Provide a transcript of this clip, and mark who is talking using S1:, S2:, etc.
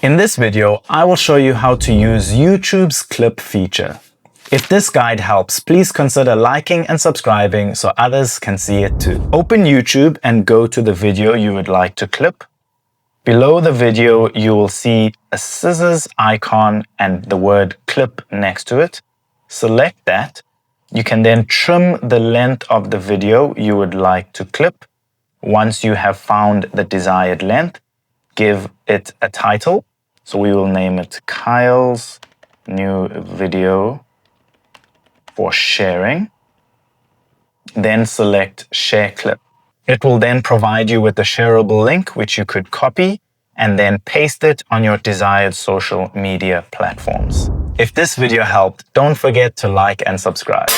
S1: In this video, I will show you how to use YouTube's clip feature. If this guide helps, please consider liking and subscribing so others can see it too. Open YouTube and go to the video you would like to clip. Below the video, you will see a scissors icon and the word clip next to it. Select that. You can then trim the length of the video you would like to clip. Once you have found the desired length, give it a title. So we will name it Kyle's new video for sharing. Then select Share Clip. It will then provide you with a shareable link, which you could copy and then paste it on your desired social media platforms. If this video helped, don't forget to like and subscribe.